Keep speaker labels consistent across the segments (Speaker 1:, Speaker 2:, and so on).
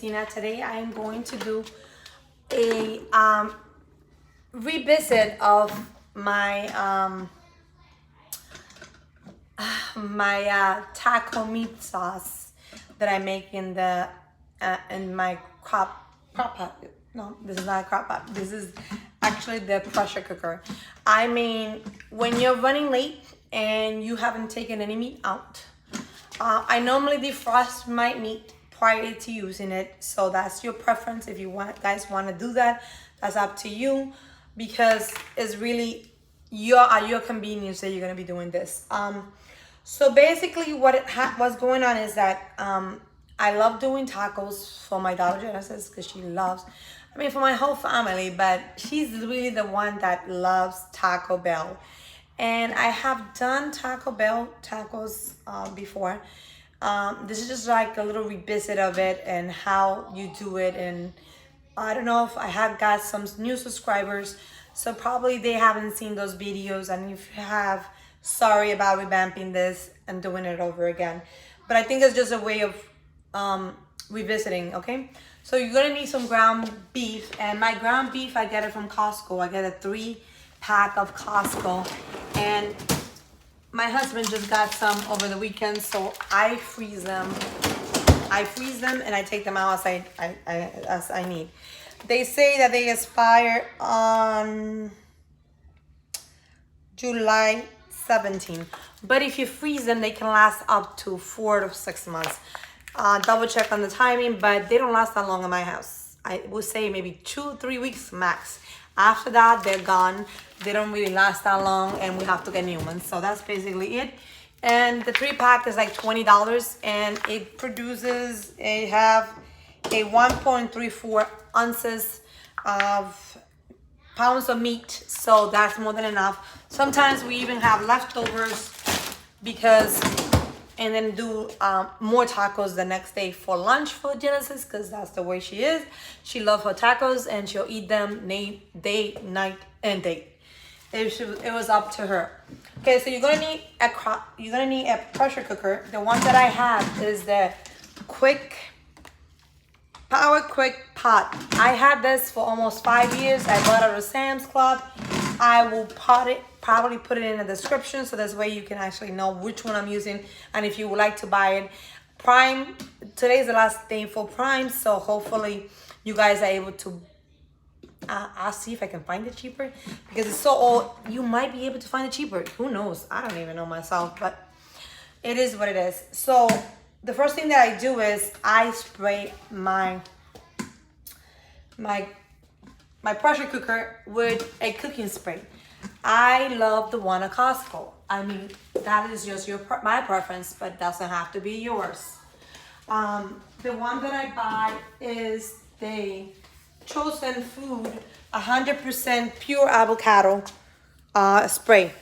Speaker 1: Today I am going to do a revisit of my taco meat sauce that I make in the in my crock pot. No, this is not a crock pot. This is actually the pressure cooker. I mean, when you're running late and you haven't taken any meat out, I normally defrost my meat prior to using it, so that's your preference. If you guys want to do that, that's up to you, because it's really at your convenience that you're gonna be doing this. So basically, what's going on is that I love doing tacos for my daughter Genesis because she loves. I mean, for my whole family, but she's really the one that loves Taco Bell. And I have done Taco Bell tacos before. This is just like a little revisit of it and how you do it. And I don't know if I have got some new subscribers, so probably they haven't seen those videos. And if you have, sorry about revamping this and doing it over again. But I think it's just a way of revisiting, okay? So you're gonna need some ground beef. And my ground beef, I get it from Costco. I get a 3-pack of Costco. And my husband just got some over the weekend, so I freeze them. And I take them out as I need. They say that they expire on July 17. But if you freeze them, they can last up to 4 to 6 months. Double check on the timing, but they don't last that long in my house. I would say maybe 2-3 weeks max. After that, they're gone. They don't really last that long, and we have to get new ones. So that's basically it. And the 3-pack is like $20, and it produces have a 1.34 ounces of pounds of meat. So that's more than enough. Sometimes we even have leftovers and then do more tacos the next day for lunch for Genesis, because that's the way she is. She loves her tacos, and she'll eat them day, night, and day. It was up to her. Okay, so you're gonna need a pressure cooker. The one that I have is the Power Quick Pot. I had this for almost 5 years. I bought it at Sam's Club. I will probably put it in the description, so this way you can actually know which one I'm using, and if you would like to buy it. Prime, today's the last day for Prime, so hopefully you guys are able to. I'll see if I can find it cheaper, because it's so old. You might be able to find it cheaper. Who knows? I don't even know myself, but it is what it is. So the first thing that I do is I spray my pressure cooker with a cooking spray. I love the one at Costco. I mean, that is just my preference, but doesn't have to be yours. The one that I buy is the Chosen Food 100% pure avocado spray.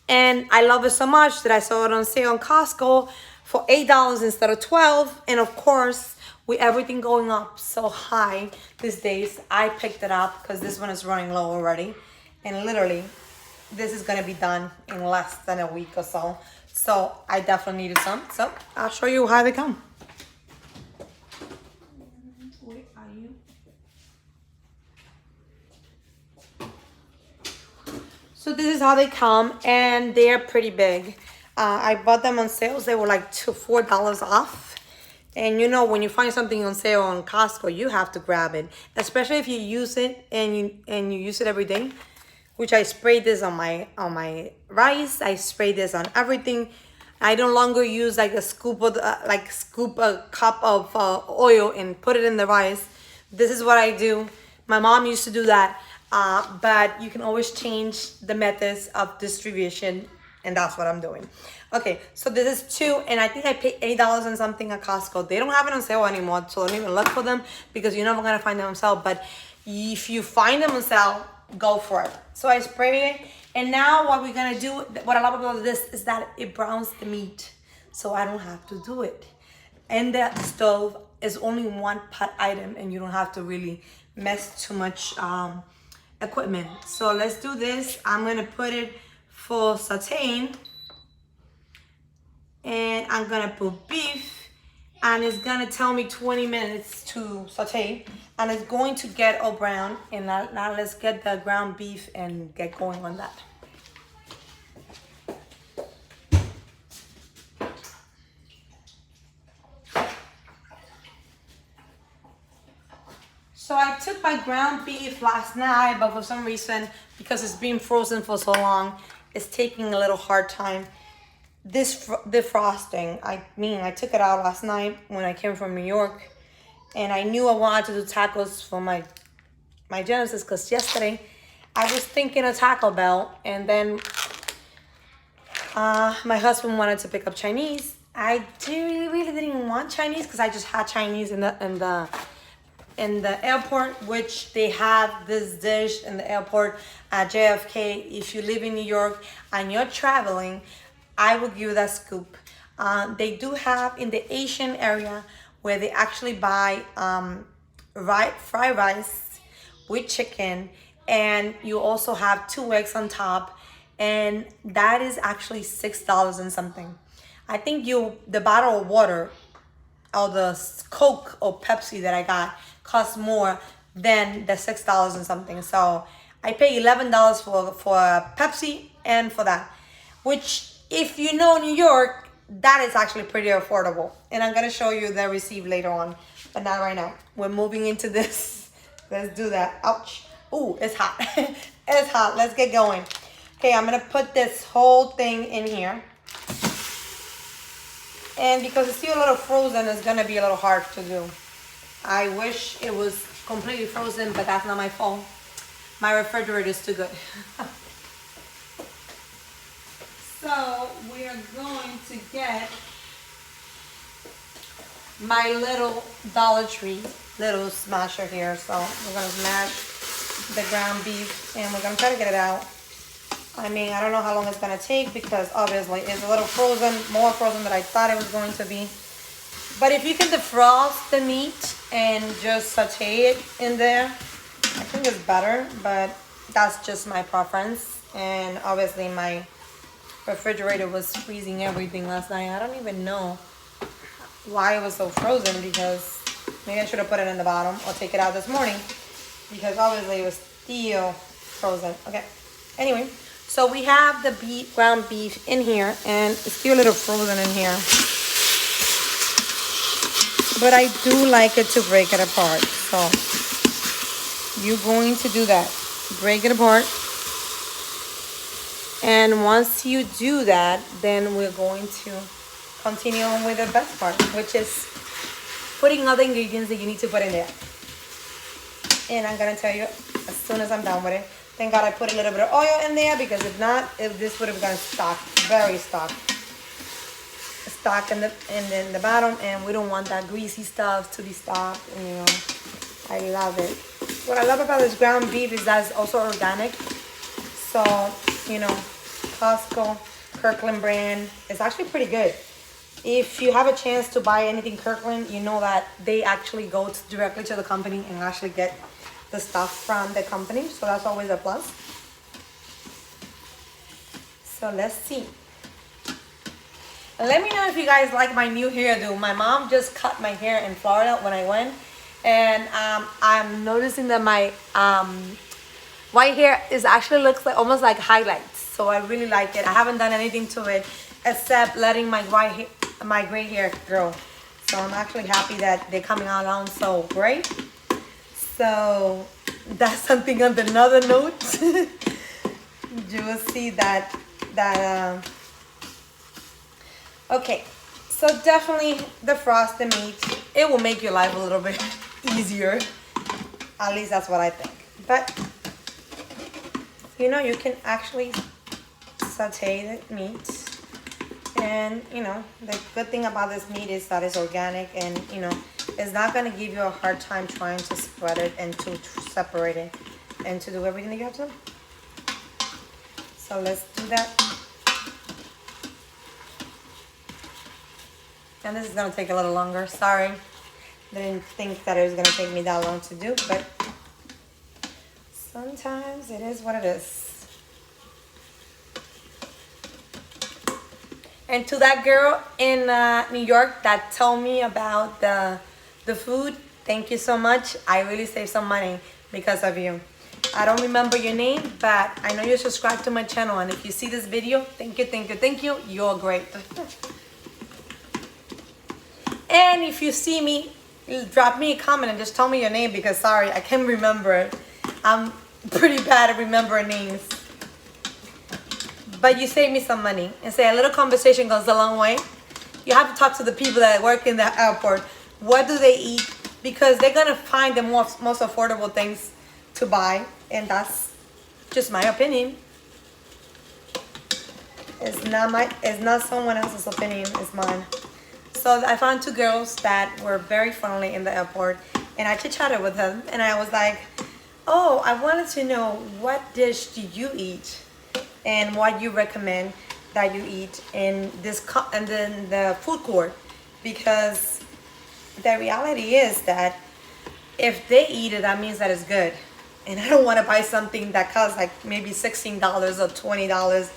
Speaker 1: And I love it so much that I saw it on sale on Costco for $8 instead of $12. And of course, with everything going up so high these days, I picked it up because this one is running low already. And literally, this is gonna be done in less than a week or so. So I definitely needed some. So I'll show you how they come. Where are you? So this is how they come, and they're pretty big. I bought them on sales. They were like $4 off. And you know, when you find something on sale on Costco, you have to grab it, especially if you use it and you use it every day. Which I sprayed this on my rice. I sprayed this on everything. I no longer use like a scoop a cup of oil and put it in the rice. This is what I do. My mom used to do that, but you can always change the methods of distribution, and that's what I'm doing. Okay, so this is 2, and I think I paid $8 and something at Costco. They don't have it on sale anymore, so don't even look for them, because you're never gonna find them on sale. But if you find them on sale, go for it. So I spray it, and now what we're gonna do, what I love about this is that it browns the meat, so I don't have to do it. And the stove is only one pot item, and you don't have to really mess too much equipment. So let's do this. I'm gonna put it for sauteing, and I'm gonna put beef, and it's gonna tell me 20 minutes to saute, and it's going to get all brown. And now let's get the ground beef and get going on that. So I took my ground beef last night, but for some reason, because it's been frozen for so long, it's taking a little hard time. This defrosting, I took it out last night when I came from New York, and I knew I wanted to do tacos for my Genesis, because yesterday I was thinking of Taco Bell, and then my husband wanted to pick up Chinese. I really didn't want Chinese because I just had Chinese in the airport, which they have this dish in the airport at JFK. If you live in New York and you're traveling, I will give you that scoop. They do have in the Asian area where they actually buy fried rice with chicken, and you also have 2 eggs on top, and that is actually $6 and something. I think the bottle of water or the Coke or Pepsi that I got cost more than the $6 and something. So I pay $11 for Pepsi and for that, which, if you know New York, that is actually pretty affordable. And I'm gonna show you the receipt later on, but not right now. We're moving into this. Let's do that. Ouch. Ooh, it's hot. It's hot. Let's get going. Okay, I'm gonna put this whole thing in here. And because it's still a little frozen, it's gonna be a little hard to do. I wish it was completely frozen, but that's not my fault. My refrigerator is too good. So we are going to get my little Dollar Tree little smasher here. So we're gonna smash the ground beef, and we're gonna try to get it out. I mean, I don't know how long it's gonna take because obviously it's a little frozen, more frozen than I thought it was going to be. But if you can defrost the meat and just saute it in there, I think it's better, but that's just my preference. And obviously my refrigerator was freezing everything last night. I don't even know why it was so frozen, because maybe I should have put it in the bottom or take it out this morning, because obviously it was still frozen. Okay, anyway, so we have the ground beef in here, and it's still a little frozen in here, but I do like it to break it apart. So you're going to do that, break it apart. And once you do that, then we're going to continue on with the best part, which is putting all the ingredients that you need to put in there. And I'm gonna tell you as soon as I'm done with it. Thank God I put a little bit of oil in there, because if not, this would have gone stuck, very stuck. Stuck in the bottom, and we don't want that greasy stuff to be stuck. And, you know, I love it. What I love about this ground beef is that it's also organic. So, you know, Costco, Kirkland brand is actually pretty good. If you have a chance to buy anything Kirkland, you know that they actually go directly to the company and actually get the stuff from the company. So that's always a plus. So let's see. Let me know if you guys like my new hairdo. My mom just cut my hair in Florida when I went. And I'm noticing that my white hair actually looks like almost like highlights. So I really like it. I haven't done anything to it except letting my gray hair grow. So I'm actually happy that they're coming along so great. So that's something on another note. You will see that okay. So definitely defrost the meat. It will make your life a little bit easier. At least that's what I think. But you know, you can actually saute the meat. And you know, the good thing about this meat is that it's organic, and you know, it's not gonna give you a hard time trying to spread it and to separate it and to do everything that you have to do. So let's do that. And this is gonna take a little longer. Sorry, didn't think that it was gonna take me that long to do, but sometimes it is what it is. And to that girl in New York that told me about the food, thank you so much. I really saved some money because of you. I don't remember your name, but I know you're subscribed to my channel, and if you see this video, thank you, thank you, thank you. You're great. And if you see me, drop me a comment and just tell me your name, because sorry, I can't remember it. I'm pretty bad at remembering names. But you save me some money. And say a little conversation goes a long way. You have to talk to the people that work in the airport. What do they eat? Because they're gonna find the most affordable things to buy, and that's just my opinion. It's not someone else's opinion, it's mine. So I found two girls that were very friendly in the airport, and I chit-chatted with them, and I was like, oh, I wanted to know, what dish do you eat and what you recommend that you eat in this and then the food court, because the reality is that if they eat it, that means that it's good. And I don't want to buy something that costs like maybe $16 or $20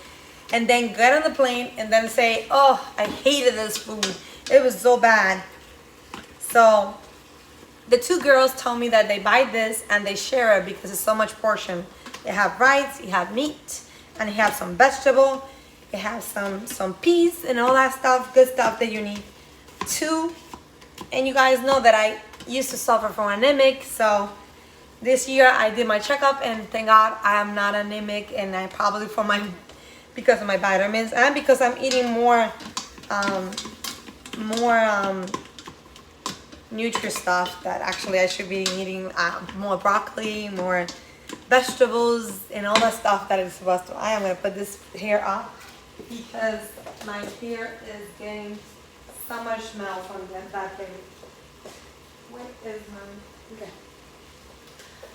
Speaker 1: and then get on the plane and then say, oh, I hated this food. It was so bad. So the two girls told me that they buy this and they share it because it's so much portion. They have rice, you have meat, and you have some vegetable. You have some peas and all that stuff, good stuff that you need. Two, and you guys know that I used to suffer from anemic, so this year I did my checkup, and thank God I am not anemic, and I probably because of my vitamins and because I'm eating more nutri stuff that actually I should be eating, more broccoli, more vegetables, and all that stuff that is supposed to. I am gonna put this hair up because my hair is getting so much smell from that thing. What is my, okay.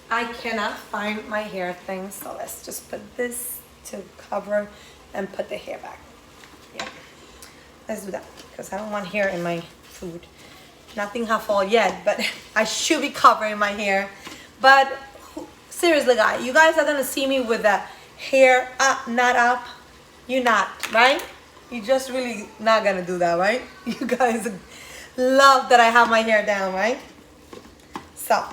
Speaker 1: I cannot find my hair thing, so let's just put this to cover and put the hair back. Yeah, let's do that because I don't want hair in my food. Nothing have fall yet, but I should be covering my hair. But seriously, guys, you guys are gonna see me with the hair up, not up. You're not, right? You just really not gonna do that, right? You guys love that I have my hair down, right? So,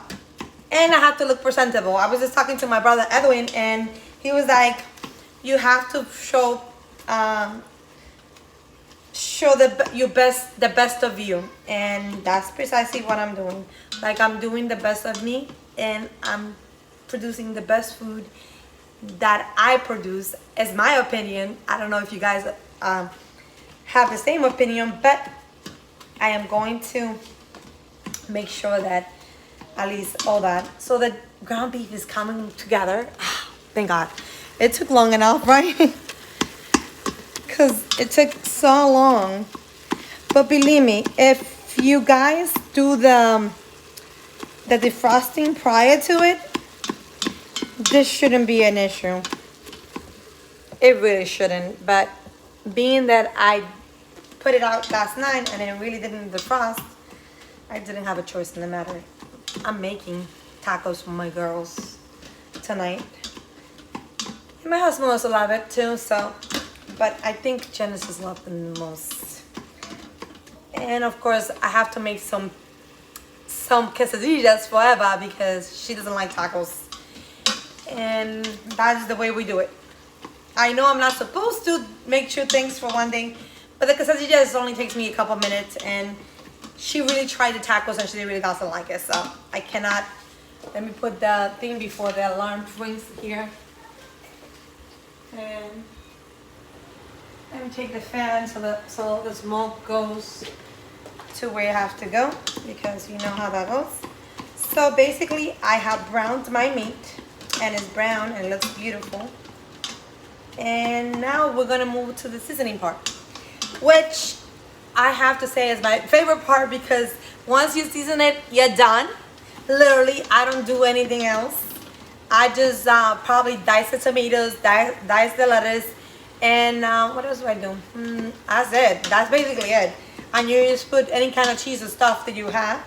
Speaker 1: and I have to look presentable. I was just talking to my brother Edwin, and he was like, you have to show the best of you, and that's precisely what I'm doing. Like, I'm doing the best of me, and I'm producing the best food that I produce, is my opinion. I don't know if you guys have the same opinion, but I am going to make sure that at least all that. So the ground beef is coming together. Thank God. It took long enough, right? Because it took so long. But believe me, if you guys do the defrosting prior to it, this shouldn't be an issue. It really shouldn't. But being that I put it out last night and it really didn't defrost, I didn't have a choice in the matter. I'm making tacos for my girls tonight. And my husband also love it too, so. But I think Genesis loved them the most. And of course, I have to make some quesadillas for Eva because she doesn't like tacos. And that's the way we do it. I know I'm not supposed to make sure things for one thing, but the quesadillas only takes me a couple minutes, and she really tried the tacos and she really doesn't like it, so I cannot. Let me put the thing before the alarm rings here. And let me take the fan so the smoke goes to where you have to go, because you know how that goes. So basically, I have browned my meat, and it's brown and it looks beautiful. And now we're gonna move to the seasoning part, which I have to say is my favorite part, because once you season it, you're done. Literally, I don't do anything else. I just probably dice the tomatoes, dice the lettuce, and what else do I do? That's it. That's basically it. And you just put any kind of cheese or stuff that you have,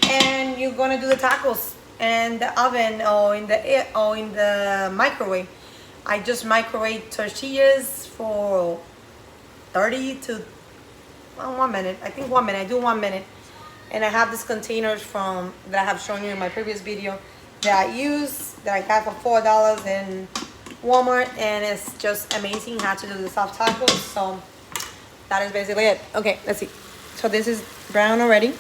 Speaker 1: and you're gonna do the tacos in the oven or in the microwave. I just microwave tortillas for 30 to 1 minute. I think 1 minute. I do 1 minute. And I have these containers from that I have shown you in my previous video that I use, that I got for $4 in Walmart, and it's just amazing how to do the soft tacos. So that is basically it. Okay, let's see. So this is brown already.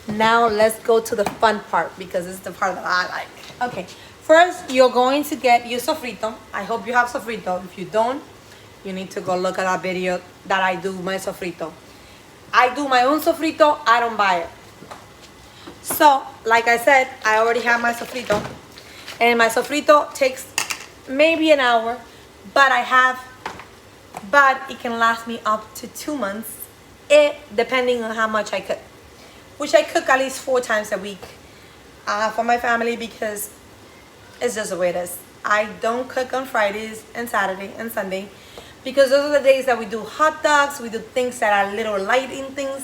Speaker 1: Now let's go to the fun part, because this is the part that I like. Okay, first you're going to get your sofrito. I hope you have sofrito. If you don't, you need to go look at that video that I do my sofrito. I do my own sofrito, I don't buy it. So, like I said, I already have my sofrito. And my sofrito takes maybe an hour, but it can last me up to 2 months, depending on how much I cook. Which I cook at least 4 times a week for my family, because it's just the way it is. I don't cook on Fridays and Saturday and Sunday, because those are the days that we do hot dogs, we do things that are little light in things,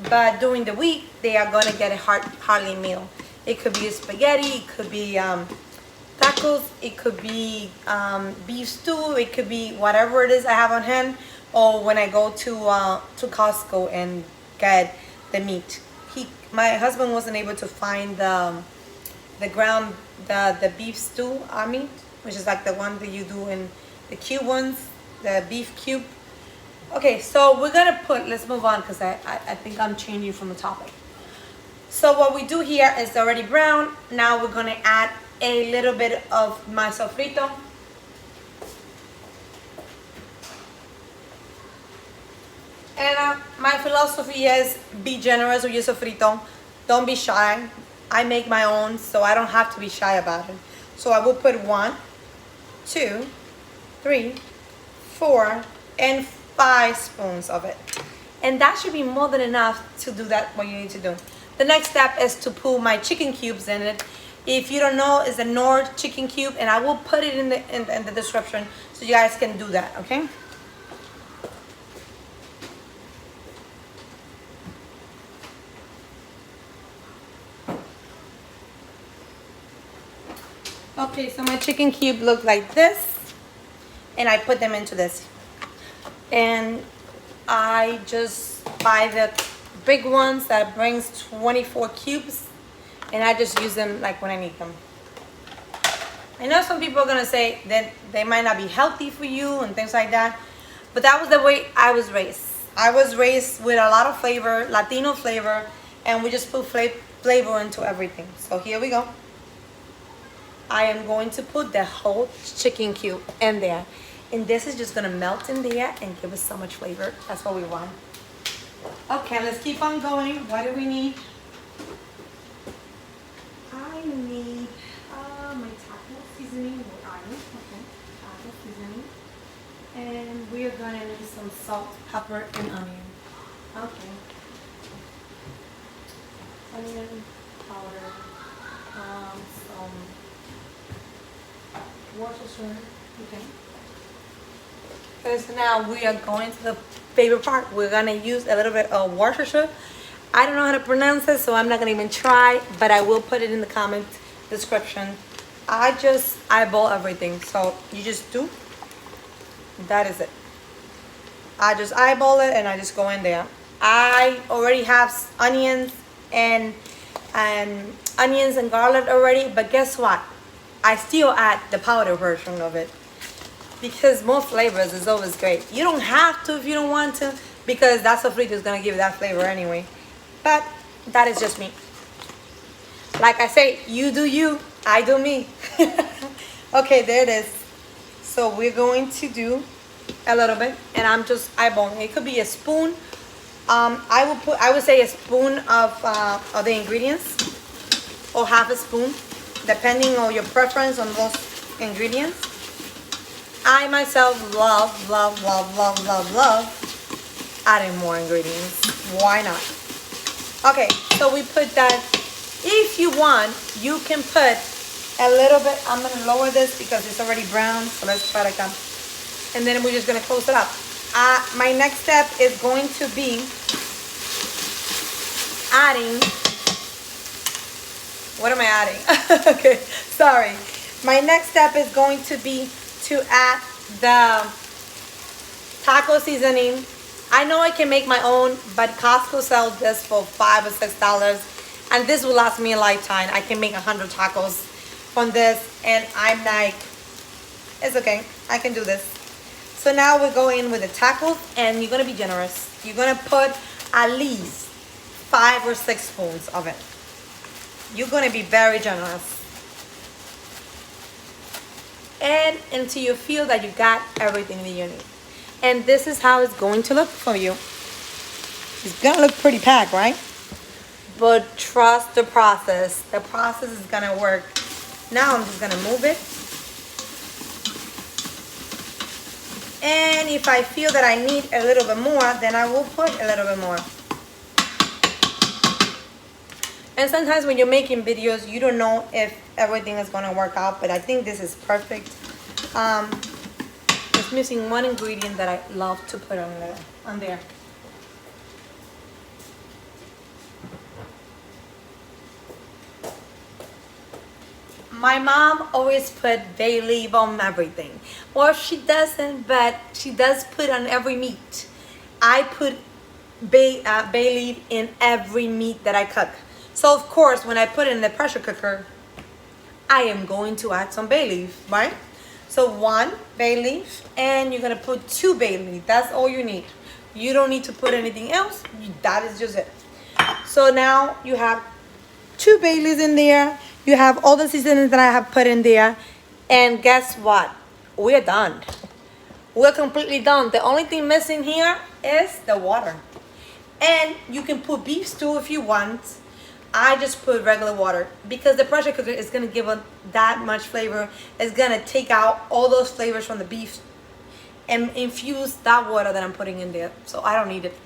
Speaker 1: but during the week they are gonna get a hearty meal. It could be spaghetti, it could be tacos, it could be beef stew, it could be whatever it is I have on hand, or when I go to Costco and get the meat. My husband wasn't able to find the beef stew meat, which is like the one that you do in the cube ones, the beef cube. Okay, so we're gonna let's move on, because I think I'm changing from the topic. So what we do here is already brown. Now we're gonna add a little bit of my sofrito. And my philosophy is be generous with your sofrito. Don't be shy. I make my own, so I don't have to be shy about it. So I will put 1, 2, 3, 4, and 5 spoons of it. And that should be more than enough to do that, what you need to do. The next step is to put my chicken cubes in it. If you don't know, it's a Nord chicken cube, and I will put it in the description so you guys can do that, okay? Okay, so my chicken cube look like this, and I put them into this. And I just buy the big ones that brings 24 cubes, and I just use them like when I need them. I know some people are gonna say that they might not be healthy for you and things like that, but that was the way I was raised. I was raised with a lot of flavor, Latino flavor, and we just put flavor into everything. So here we go. I am going to put the whole chicken cube in there, and this is just gonna melt in there and give us so much flavor. That's what we want. Okay, let's keep on going. What do we need? I need my taco seasoning. Where are you? Okay, taco seasoning, and we are gonna need some salt, pepper, and onion. Okay, onion powder, some Worcestershire, okay. Because now we are going to the favorite part. We're gonna use a little bit of Worcestershire. I don't know how to pronounce it, so I'm not gonna even try, but I will put it in the comment description. I just eyeball everything, so you just do. That is it. I just eyeball it and I just go in there. I already have onions and garlic already, but guess what? I still add the powder version of it, because more flavors is always great. You don't have to if you don't want to, because that sofrito is gonna give you that flavor anyway. But that is just me. Like I say, you do you, I do me. Okay, there it is. So we're going to do a little bit, and I'm just eyeballing. It could be a spoon. I would say a spoon of the ingredients, or half a spoon, depending on your preference on those ingredients. I myself love adding more ingredients. Why not? Okay, so we put that. If you want, you can put a little bit. I'm gonna lower this because it's already brown, so let's try to come. And then we're just gonna close it up. My next step is going to be adding, what am I adding? Okay, sorry. My next step is going to be to add taco seasoning. I know I can make my own, but Costco sells this for $5 or $6, and this will last me a lifetime. I can make 100 tacos from this, and I'm like, it's okay, I can do this. So now we go in with the tacos, and you're gonna be generous. You're gonna put at least 5 or 6 spoons of it. You're gonna be very generous. And until you feel that you got everything that you need. And this is how it's going to look for you. It's gonna look pretty packed, right? But trust the process. The process is gonna work. Now I'm just gonna move it. And if I feel that I need a little bit more, then I will put a little bit more. And sometimes when you're making videos, you don't know if everything is gonna work out, but I think this is perfect. It's missing one ingredient that I love to put on there. My mom always put bay leaf on everything. Or she doesn't, but she does put on every meat. I put bay leaf in every meat that I cook. So of course, when I put it in the pressure cooker, I am going to add some bay leaf, right? So 1 bay leaf, and you're gonna put 2 bay leaf. That's all you need. You don't need to put anything else. That is just it. So now you have 2 bay leaves in there. You have all the seasonings that I have put in there. And guess what? We're done. We're completely done. The only thing missing here is the water. And you can put beef stew if you want. I just put regular water because the pressure cooker is going to give it that much flavor. It's going to take out all those flavors from the beef and infuse that water that I'm putting in there. So I don't need it.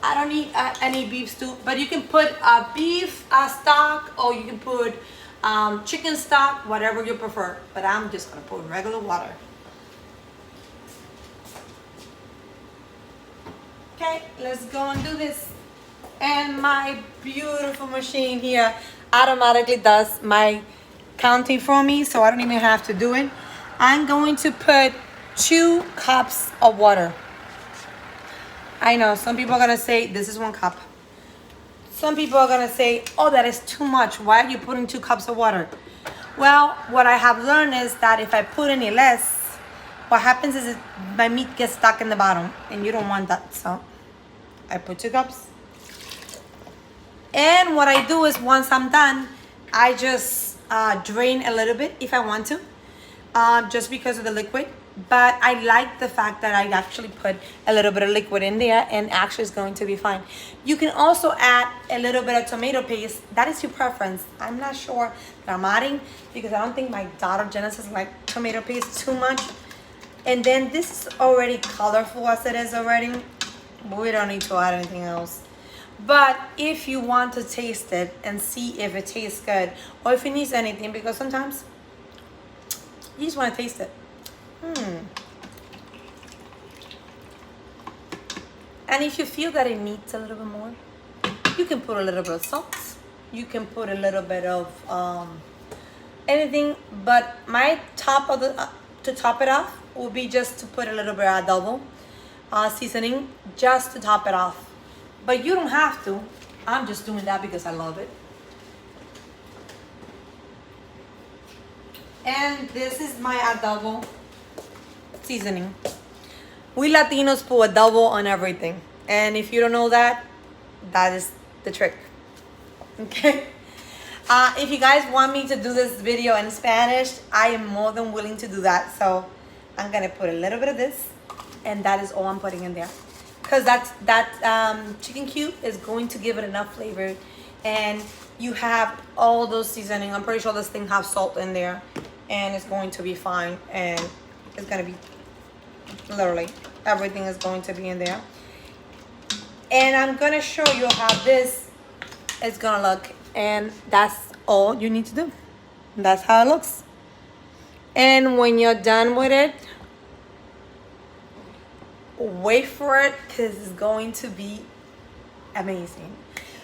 Speaker 1: I don't need any beef stew, but you can put beef stock, or you can put chicken stock, whatever you prefer. But I'm just going to put regular water. Okay, let's go and do this. And my beautiful machine here automatically does my counting for me, so I don't even have to do it. I'm going to put 2 cups of water. I know some people are gonna say this is 1 cup. Some people are gonna say, oh, that is too much. Why are you putting 2 cups of water? Well, what I have learned is that if I put any less, what happens is my meat gets stuck in the bottom, and you don't want that. So I put 2 cups. And what I do is once I'm done, I just drain a little bit if I want to, just because of the liquid. But I like the fact that I actually put a little bit of liquid in there, and actually it's going to be fine. You can also add a little bit of tomato paste. That is your preference. I'm not sure that I'm adding because I don't think my daughter Genesis like tomato paste too much. And then this is already colorful as it is already. We don't need to add anything else. But if you want to taste it and see if it tastes good or if it needs anything, because sometimes you just want to taste it. And if you feel that it needs a little bit more, you can put a little bit of salt. You can put a little bit of anything. But my top of the to top it off will be just to put a little bit of adobo seasoning just to top it off. But you don't have to. I'm just doing that because I love it. And this is my adobo seasoning. We Latinos put adobo on everything. And if you don't know that, that is the trick. Okay? If you guys want me to do this video in Spanish, I am more than willing to do that. So I'm going to put a little bit of this. And that is all I'm putting in there. Because that chicken cube is going to give it enough flavor. And you have all those seasoning. I'm pretty sure this thing has salt in there. And it's going to be fine. And it's going to be literally everything is going to be in there. And I'm going to show you how this is going to look. And that's all you need to do. That's how it looks. And when you're done with it, wait for it because it's going to be amazing.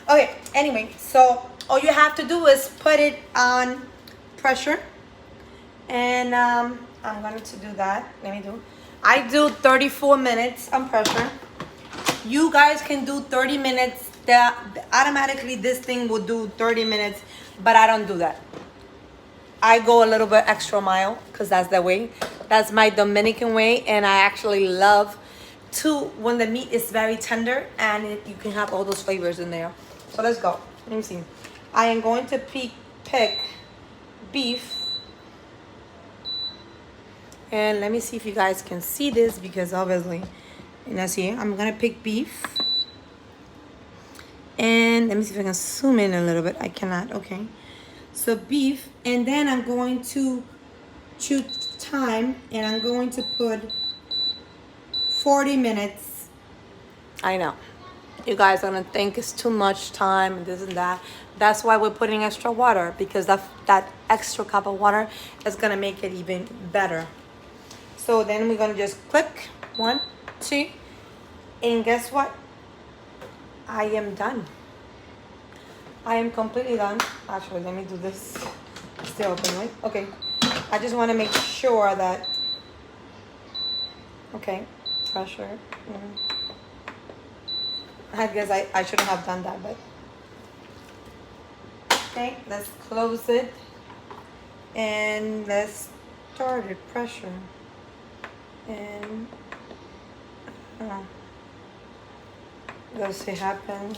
Speaker 1: Okay, anyway, so all you have to do is put it on pressure. And I'm going to do that. Let me do. I do 34 minutes on pressure. You guys can do 30 minutes. Automatically this thing will do 30 minutes, but I don't do that. I go a little bit extra mile because that's the way. That's my Dominican way, and I actually love to when the meat is very tender and you can have all those flavors in there. So let's go. Let me see. I am going to pick beef. And let me see if you guys can see this because obviously, you know, see, I'm gonna pick beef. And let me see if I can zoom in a little bit. I cannot, okay. So beef, and then I'm going to choose time, and I'm going to put 40 minutes. I know. You guys are gonna think it's too much time and this and that. That's why we're putting extra water, because that extra cup of water is gonna make it even better. So then we're gonna just click 1, 2, and guess what? I am done. I am completely done. Actually, let me do this. Still open, right? Okay. I just want to make sure that. Okay. Pressure. I guess I shouldn't have done that, but. Okay. Let's close it. And let's start it. Pressure. And. Let's see, happen.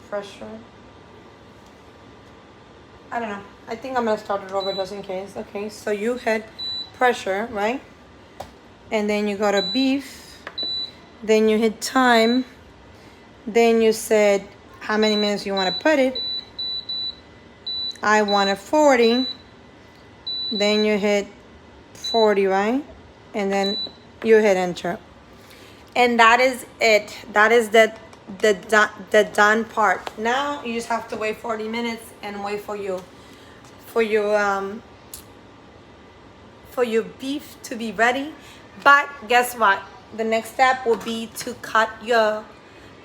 Speaker 1: Pressure. I don't know. I think I'm gonna start it over just in case. Okay, so you hit pressure, right? And then you go to beef. Then you hit time. Then you said how many minutes you want to put it. I wanted 40. Then you hit 40, right? And then you hit enter. And that is it. That is the done part. Now you just have to wait 40 minutes and wait for your beef to be ready. But guess what? The next step will be to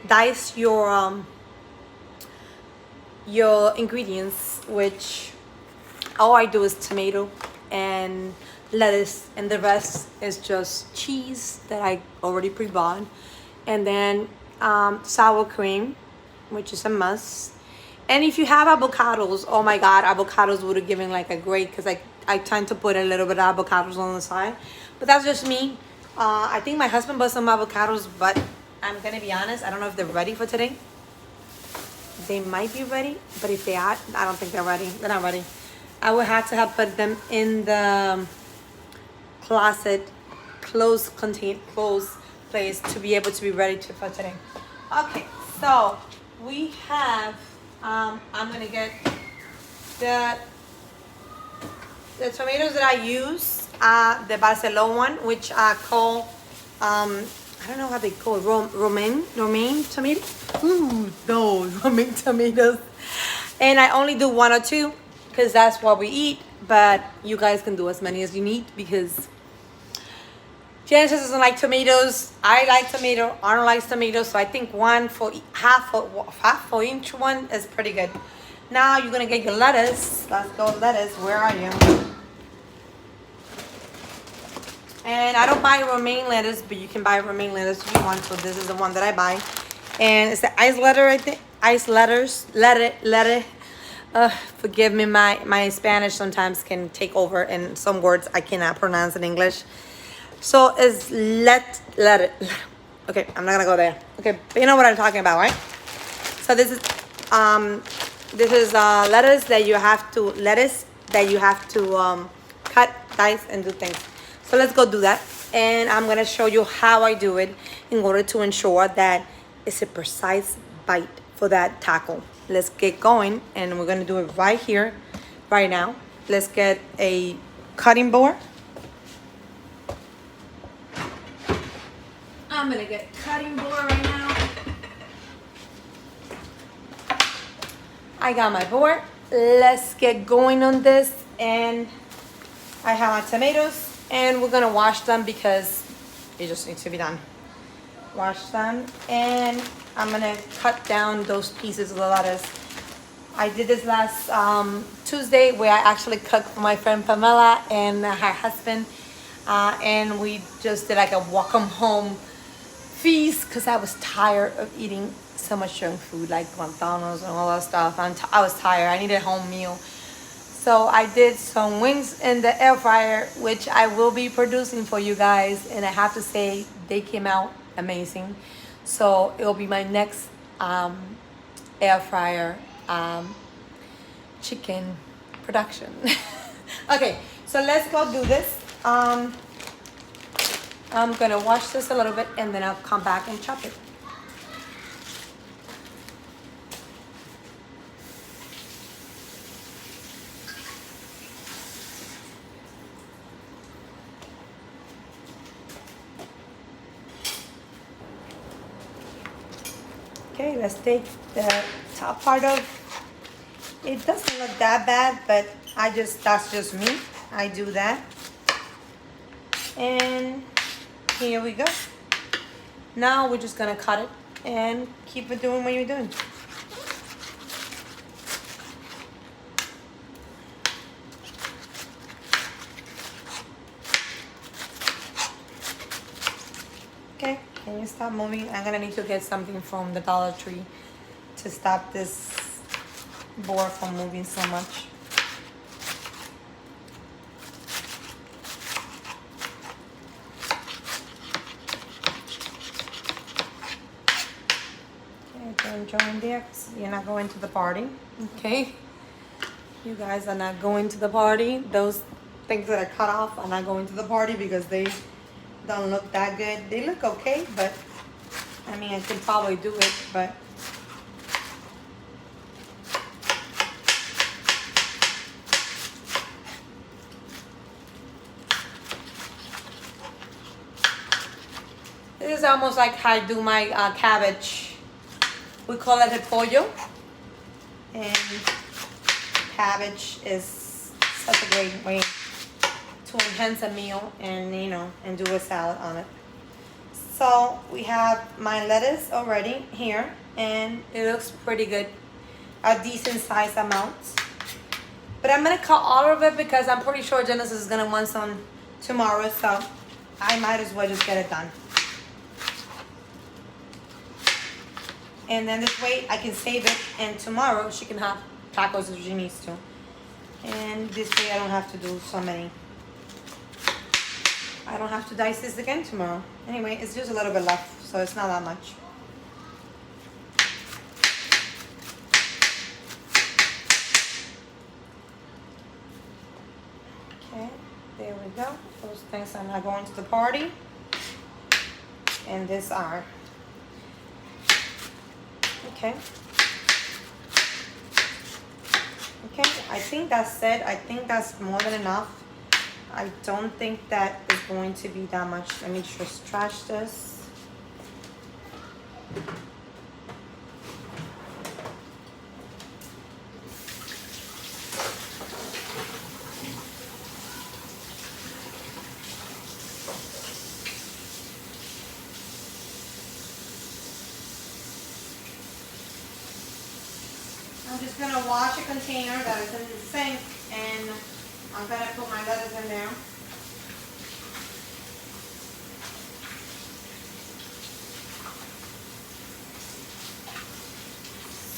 Speaker 1: dice your ingredients, which all I do is tomato and lettuce, and the rest is just cheese that I already pre-bought, and then sour cream, which is a must. And if you have avocados, oh my god, avocados would have given like a great, because I tend to put a little bit of avocados on the side, but that's just me. I think my husband bought some avocados, but I'm gonna be honest, I don't know if they're ready for today. They might be ready, but if they are, I don't think they're ready. They're not ready. I would have to have put them in the closet, closed place to be able to be ready for today. Okay, so we have, I'm gonna get the tomatoes that I use, the Barcelona one, which are called, I don't know how they call it, romaine tomatoes. Ooh, those romaine tomatoes. And I only do 1 or 2 because that's what we eat, but you guys can do as many as you need because Genesis doesn't like tomatoes. I like tomato. Arnold likes tomatoes, so I think half for each one is pretty good. Now you're gonna get your lettuce. Let's go lettuce. Where are you? And I don't buy romaine lettuce, but you can buy romaine lettuce if you want. So this is the one that I buy, and it's the ice letter. I think ice letters. Lettuce. Forgive me, my Spanish sometimes can take over, and some words I cannot pronounce in English. So it's let it. Okay, I'm not gonna go there. Okay, but you know what I'm talking about, right? So this is lettuce that you have to cut, dice, and do things. So let's go do that, and I'm gonna show you how I do it in order to ensure that it's a precise bite for that taco. Let's get going, and we're gonna do it right here, right now. Let's get a cutting board. I'm gonna get a cutting board right now. I got my board. Let's get going on this, and I have my tomatoes, and we're gonna wash them because it just needs to be done. Wash them, and I'm gonna cut down those pieces of the lettuce. I did this last Tuesday, where I actually cooked for my friend Pamela and her husband. And we just did like a welcome home feast because I was tired of eating so much junk food like McDonald's and all that stuff. I was tired. I needed a home meal. So I did some wings in the air fryer, which I will be producing for you guys. And I have to say, they came out amazing. So it'll be my next air fryer chicken production. Okay, so let's go do this. I'm gonna wash this a little bit and then I'll come back and chop it. Okay, let's take the top part of it. Doesn't look that bad, but that's just me. I do that. And here we go. Now we're just gonna cut it and keep it doing what you're doing. Okay, can you stop moving? I'm gonna need to get something from the Dollar Tree to stop this board from moving so much. Okay, don't join there because you're not going to the party. Okay, you guys are not going to the party. Those things that are cut off are not going to the party because they don't look that good. They look okay, but I mean, I could probably do it, but this is almost like how I do my cabbage. We call it repollo, and cabbage is such a great way to enhance a meal and and do a salad on it. So we have my lettuce already here and it looks pretty good, a decent size amount. But I'm gonna cut all of it because I'm pretty sure Genesis is gonna want some tomorrow, so I might as well just get it done. And then this way I can save it and tomorrow she can have tacos if she needs to. And this way I don't have to do so many. I don't have to dice this again tomorrow. Anyway, it's just a little bit left, so it's not that much. Okay, there we go. Those things are not going to the party. And these are. Okay. Okay, I think that's it. I think that's more than enough. I don't think that is going to be that much. Let me just trash this. I'm just gonna wash a container that is in the sink and I'm gonna put my lettuce in there.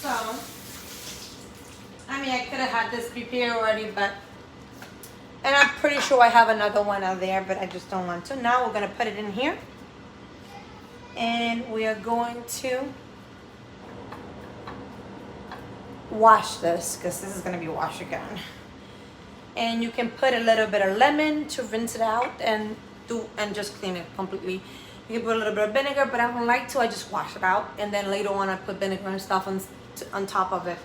Speaker 1: So, I mean, I could have had this prepared already, and I'm pretty sure I have another one out there, but I just don't want to. Now we're gonna put it in here. And we are going to wash this, because this is gonna be washed again. And you can put a little bit of lemon to rinse it out and just clean it completely. You can put a little bit of vinegar, but I don't like to. I just wash it out, and then later on I put vinegar and stuff on top of it.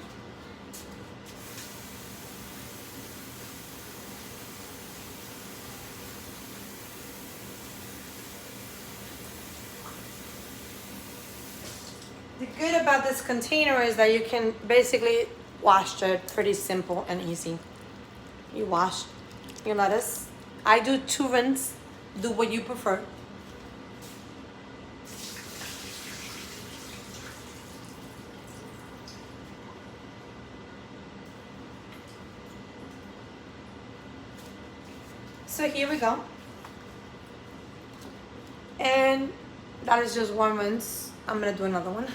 Speaker 1: The good about this container is that you can basically wash it pretty simple and easy. You wash your lettuce. I do 2 rinses. Do what you prefer. So here we go. And that is just one rinse. I'm gonna do another one.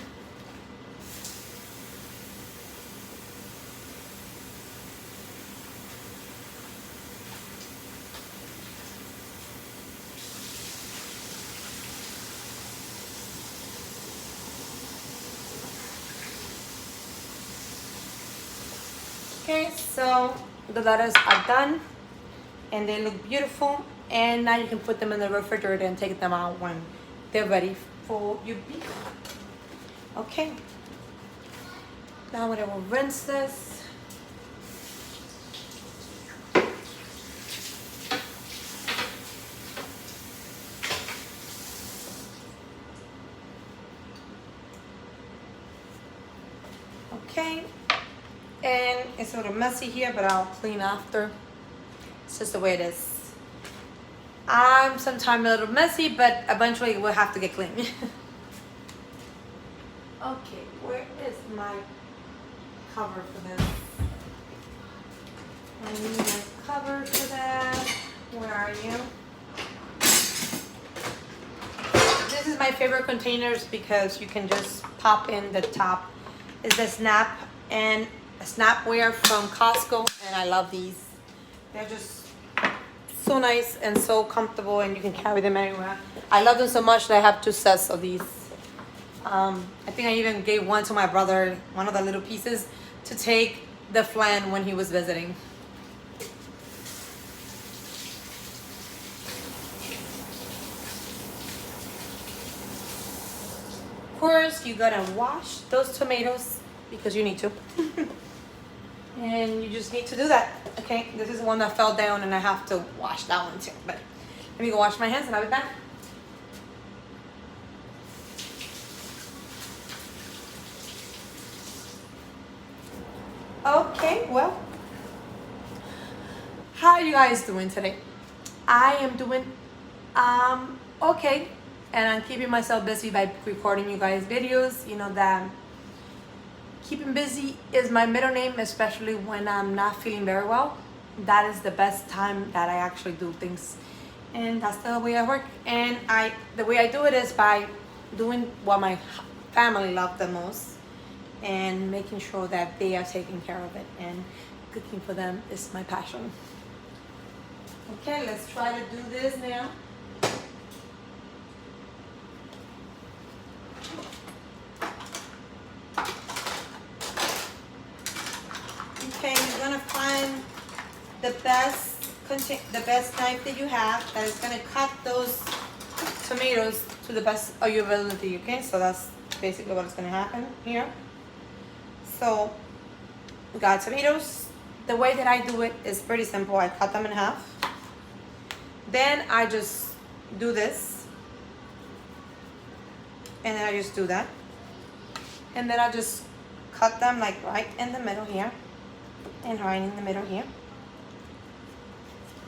Speaker 1: Okay, so the lettuce are done and they look beautiful, and now you can put them in the refrigerator and take them out when they're ready for your beef. Okay, now I will rinse this. Okay, and it's a little messy here, but I'll clean after. It's just the way it is. I'm sometimes a little messy, but eventually we'll have to get clean. Okay, where is my cover for this? I need a cover for that. Where are you? This is my favorite containers because you can just pop in the top. It's a snap and a snapware from Costco, and I love these. They're just so nice and so comfortable, and you can carry them anywhere. I love them so much that I have 2 sets of these. I think I even gave one to my brother, one of the little pieces, to take the flan when he was visiting. Of course, you gotta wash those tomatoes because you need to. And you just need to do that. Okay, this is one that fell down and I have to wash that one too. But let me go wash my hands and I'll be back. Okay, well, how are you guys doing today? I am doing okay, and I'm keeping myself busy by recording you guys videos. You know that keeping busy is my middle name, especially when I'm not feeling very well. That is the best time that I actually do things, and that's the way I work. And the way I do it is by doing what my family love the most and making sure that they are taking care of it, and cooking for them is my passion. Okay, let's try to do this now. Okay, you're gonna find the best knife that you have that is gonna cut those tomatoes to the best of your ability. Okay, so that's basically what's gonna happen here. So we got tomatoes. The way that I do it is pretty simple. I cut them in half. Then I just do this. And then I just do that. And then I just cut them like right in the middle here. And right in the middle here.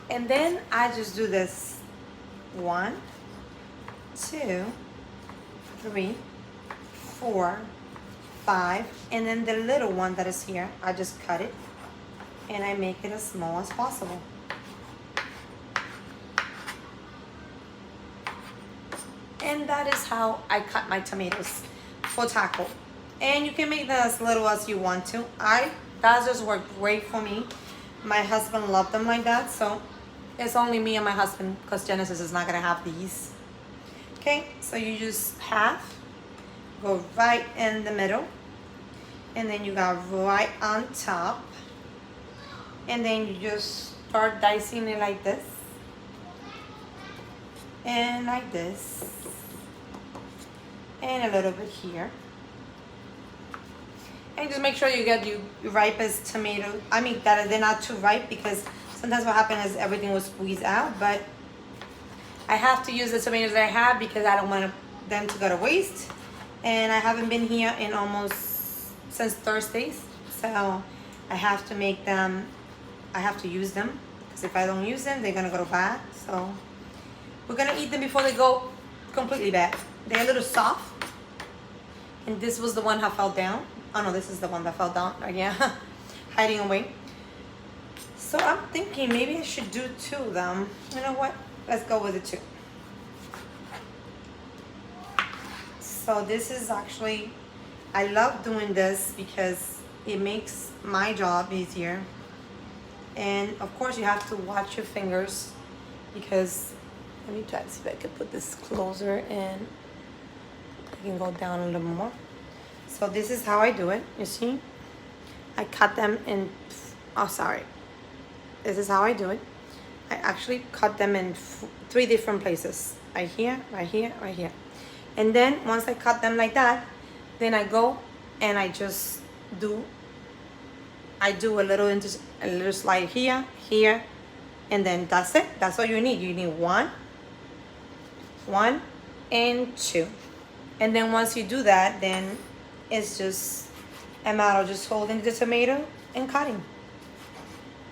Speaker 1: And then I just do this. 1, 2, 3, 4, 5, and then the little one that is here, I just cut it and I make it as small as possible. And that is how I cut my tomatoes for taco. And you can make them as little as you want to. That just worked great for me. My husband loved them like that, so it's only me and my husband because Genesis is not gonna have these. Okay, so you just half, go right in the middle, and then you got right on top, and then you just start dicing it like this, and like this, and a little bit here. And just make sure you get your ripest tomato. I mean that they're not too ripe, because sometimes what happens is everything will squeeze out, but I have to use the tomatoes that I have because I don't want them to go to waste. And I haven't been here in almost since Thursdays, so I have to make them, I have to use them, because if I don't use them, they're gonna go bad. So we're gonna eat them before they go completely bad. They're a little soft. And this was the one that fell down. Oh no, this is the one that fell down. Yeah, hiding away. So I'm thinking maybe I should do 2 of them. You know what? Let's go with the 2. So this is actually, I love doing this because it makes my job easier. And of course you have to watch your fingers because, let me try to see if I can put this closer and I can go down a little more. So this is how I do it, you see? I cut them in, oh sorry. This is how I do it. I actually cut them in 3 different places. Right here, right here, right here. And then once I cut them like that, then I go and I just do, a little slide here, here, and then that's it. That's all you need. You need 1, 1, and 2. And then once you do that, then it's just a matter of just holding the tomato and cutting.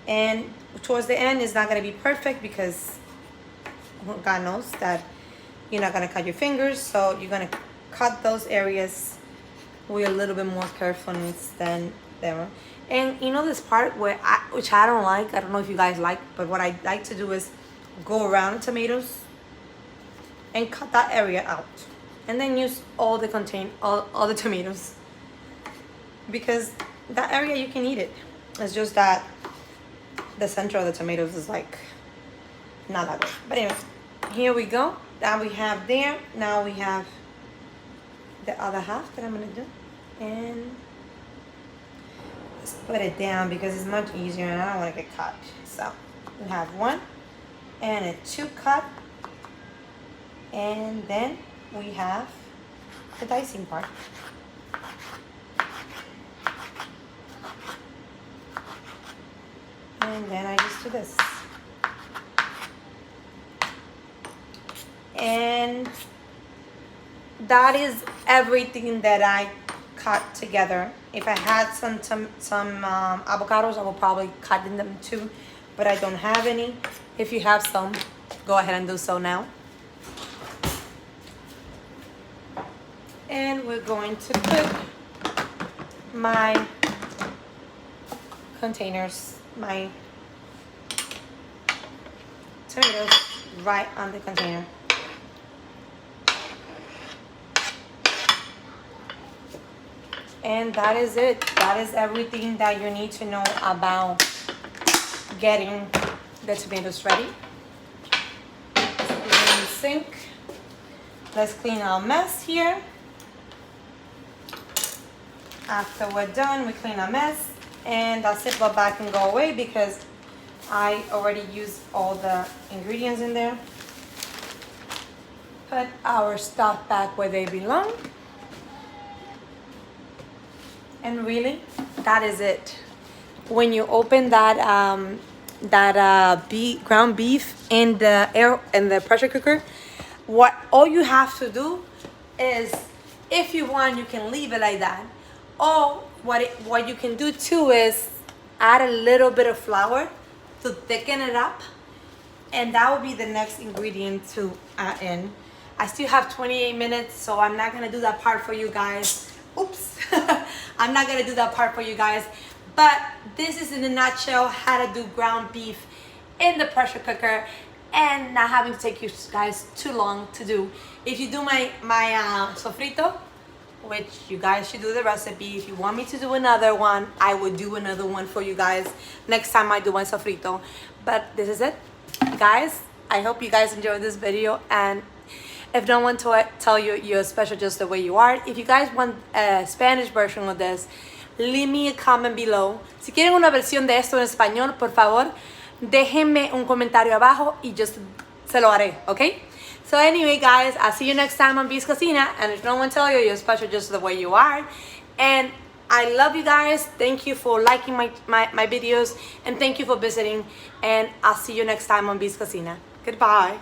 Speaker 1: And towards the end, it's not gonna be perfect because God knows that you're not gonna cut your fingers, so you're gonna cut those areas with a little bit more carefulness than there. And you know this part which I don't like, I don't know if you guys like, but what I like to do is go around the tomatoes and cut that area out. And then use all the tomatoes. Because that area you can eat it. It's just that the center of the tomatoes is like not that good. But anyway, here we go. Now we have there. Now we have the other half that I'm gonna do. And let's put it down because it's much easier and I don't want to get cut. So we have 1 and a 2 cut. And then we have the dicing part. And then I just do this. And that is everything that I cut together. If I had some avocados, I will probably cut in them too, but I don't have any. If you have some, go ahead and do so now. And we're going to put my containers, my tomatoes right on the container. And that is it. That is everything that you need to know about getting the tomatoes ready. Let's put it in the sink. Let's clean our mess here. After we're done, we clean our mess. And that's it, but back and go away because I already used all the ingredients in there. Put our stuff back where they belong. And really, that is it. When you open that ground beef in the pressure cooker, all you have to do is, if you want, you can leave it like that. Or what you can do too is add a little bit of flour to thicken it up, and that will be the next ingredient to add in. I still have 28 minutes, so I'm not gonna do that part for you guys. Oops. I'm not gonna do that part for you guys, but this is in a nutshell how to do ground beef in the pressure cooker and not having to take you guys too long to do. If you do my sofrito, which you guys should do the recipe. If you want me to do another one, I will do another one for you guys next time I do my sofrito. But this is it, guys. I hope you guys enjoyed this video, and if no one tell you you're special just the way you are, if you guys want a Spanish version of this, leave me a comment below. Si quieren una versión de esto en español, por favor, déjenme un comentario abajo y yo se lo haré, okay? So anyway, guys, I'll see you next time on B's Cocina. And if no one tell you, you're special just the way you are. And I love you guys. Thank you for liking my videos. And thank you for visiting. And I'll see you next time on B's Cocina. Goodbye.